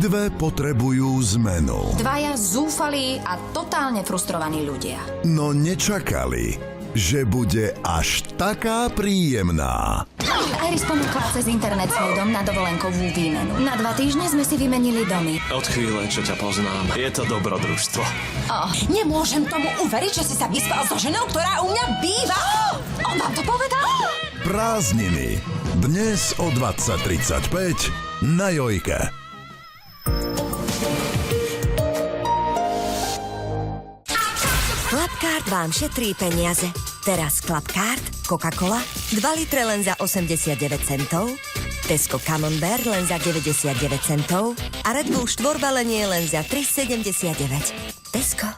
Obidve potrebujú zmenu. Dvaja zúfalí a totálne frustrovaní ľudia. No nečakali, že bude až taká príjemná. Iris ponúkla cez internet svoj dom na dovolenkovú výmenu. Na 2 týždne sme si vymenili domy. Od chvíle, čo ťa poznám, je to dobrodružstvo. Nemôžem tomu uveriť, že si sa vyspal so ženou, ktorá u mňa býva. On vám to povedal? Prázdniny. Dnes o 20:35 na Jojke. Clubcard vám šetrí peniaze. Teraz Clubcard, Coca-Cola, 2 litre len za 89 centov, Tesco Camembert len za 99 centov a Red Bull 4 balenie len za 3,79. Tesco.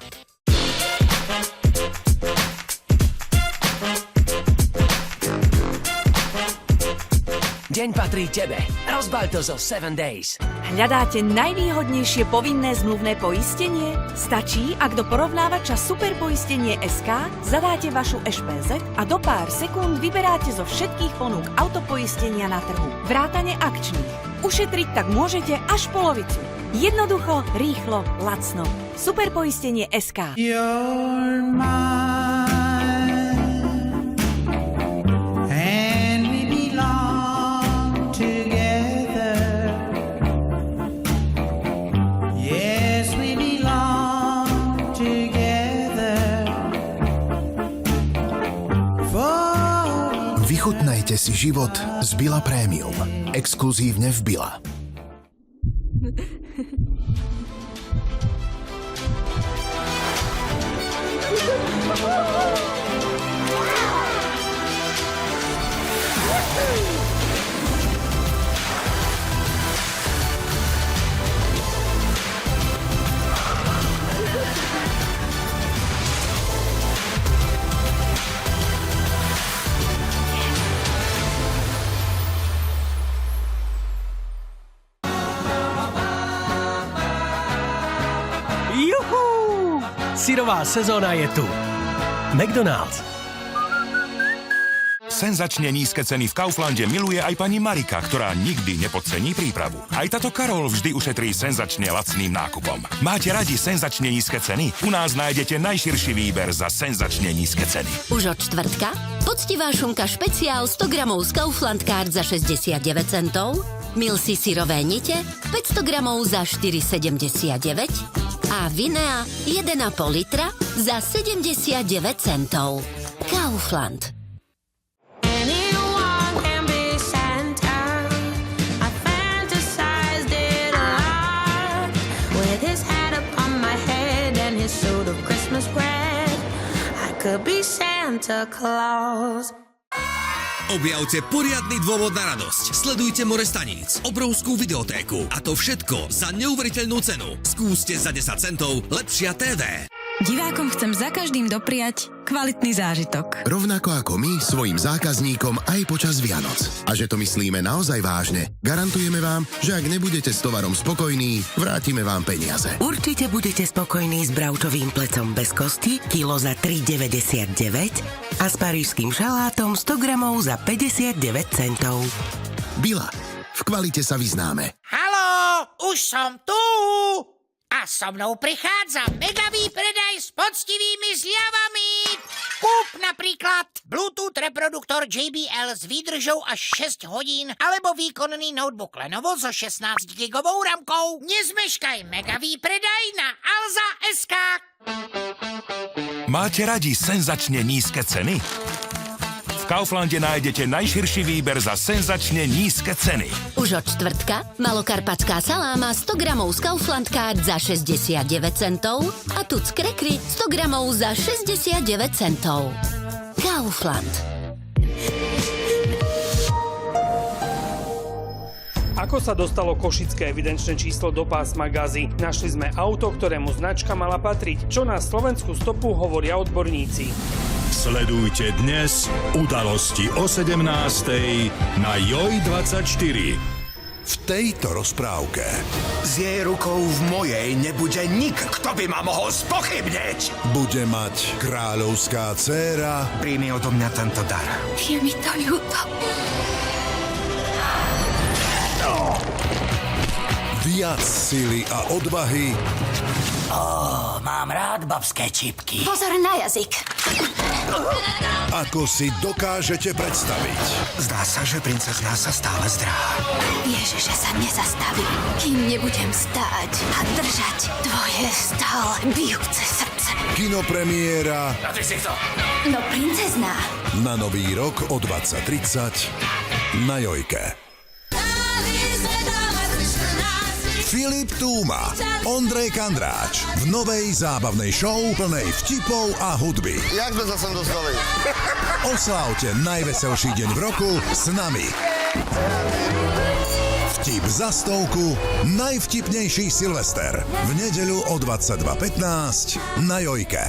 Deň patrí tebe. Rozbaľ to zo 7 Days. Hľadáte najvýhodnejšie povinné zmluvné poistenie? Stačí, ak do porovnávača Superpoistenie SK zadáte vašu ešpézet a do pár sekúnd vyberáte zo všetkých ponúk autopoistenia na trhu. Vrátane akčných. Ušetriť tak môžete až polovicu. Jednoducho, rýchlo, lacno. Superpoistenie SK. Vychutnajte si život z Billa Premium. Exkluzívne v Billa. Juhu! Syrová sezóna je tu. McDonald's. Senzačne nízke ceny v Kauflande miluje aj pani Marika, ktorá nikdy nepodcení prípravu. Aj táto Karol vždy ušetrí senzačne lacným nákupom. Máte radi senzačne nízke ceny? U nás nájdete najširší výber za senzačne nízke ceny. Už od štvrtka poctivá šunka špeciál 100 gramov z Kaufland Card za 69 centov, Milsi syrové nite 500 gramov za 4,79 a Vinea 1,5 litra za 79 centov. Kaufland. Could be Santa Claus. Objavte poriadny dôvod na radosť. Sledujte more staníc, obrovskú videotéku a to všetko za neuveriteľnú cenu. Skúste za 10 centov lepšia TV. Divákom chcem za každým dopriať kvalitný zážitok. Rovnako ako my svojim zákazníkom aj počas Vianoc. A že to myslíme naozaj vážne, garantujeme vám, že ak nebudete s tovarom spokojní, vrátime vám peniaze. Určite budete spokojní s bravčovým plecom bez kosti, kilo za 3,99 a s parížským šalátom 100 gramov za 59 centov. Billa. V kvalite sa vyznáme. Haló, už som tu! A so mnou prichádza megavý predaj s poctivými zľavami. Kúp napríklad Bluetooth reproduktor JBL s výdržou až 6 hodín alebo výkonný notebook Lenovo so 16 gigovou ramkou. Nezmeškaj megavý predaj na Alza.sk. Máte radi senzačne nízke ceny? V Kauflande nájdete najširší výber za senzačne nízke ceny. Už od štvrtka malokarpatská saláma 100 gramov z Kaufland Card za 69 centov a tuc krekry 100 gramov za 69 centov. Kaufland. Ako sa dostalo košické evidenčné číslo do pásma Gazy? Našli sme auto, ktorému značka mala patriť. Čo na slovenskú stopu hovoria odborníci? Sledujte dnes udalosti o 17:00 na JOJ24. V tejto rozprávke s jej rukou v mojej nebude nik, kto by ma mohol spochybniť. bude mať kráľovská dcéra. Príjmi odo mňa tento dar. Je mi to ľúto. Viac sily a odvahy Mám rád babské čipky. Pozor na jazyk. ako si dokážete predstaviť. Zdá sa, že princezná sa stále zdráha. Ježiš, že sa nezastavím, kým nebudem stáť a držať tvoje stále bijúce srdce. Kinopremiéra A ty si kto? No princezná. na Nový rok o 20:30 na Jojke. Filip Túma, Ondrej Kandráč v novej zábavnej show plnej vtipov a hudby. Jak sme sa sem dostali? Oslávte najveselší deň v roku s nami. Vtip za stovku, najvtipnejší Silvester. V nedeľu o 22:15 na Jojke.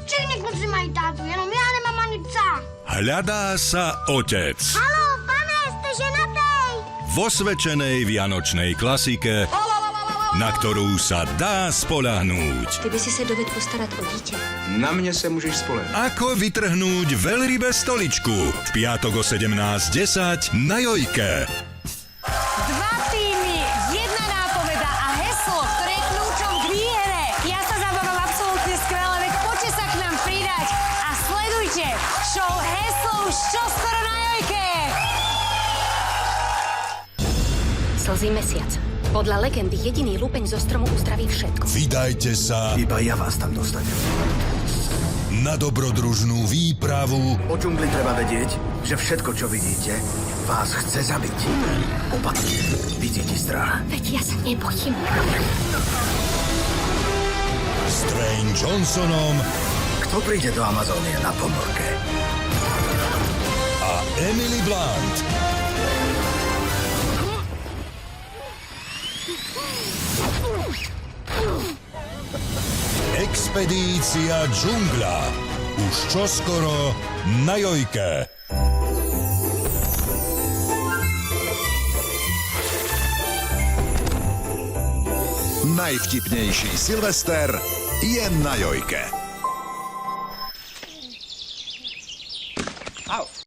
Všichni kluci mají tátu, jenom já nemám ani psa. Hľadá sa otec. Haló, pane, ste ženatý? V osvečenej vianočnej klasike, na ktorú sa dá spoľahnúť. Ty by si sa dovedl postarat o dítě. Na mne sa môžeš spolehnúť. Ako vytrhnúť veľrybe stoličku. V piatok o 17:10 na Jojke. Dva týmy, jedna nápoveda a heslo, ktoré je kľúčom k výhre. Ja sa zabávam absolútne skvelé, veď poďte sa k nám pridať a sledujte show Heslo už čoskoro na Jojke. Slzí mesiac. Podľa legendy jediný lupeň zo stromu uzdraví všetko. Vydajte sa Iba ja vás tam dostanem. na dobrodružnú výpravu O džungli treba vedieť, že všetko, čo vidíte, vás chce zabiť. Opatrne, vidíte strach. Veď ja sa nebojím. s Dwayne Johnsonom Kto príde do Amazónie na ponorke? a Emily Blunt. Expedícia džungľa. Už čoskoro na Jojke. Najvtipnejší Silvester je na Jojke.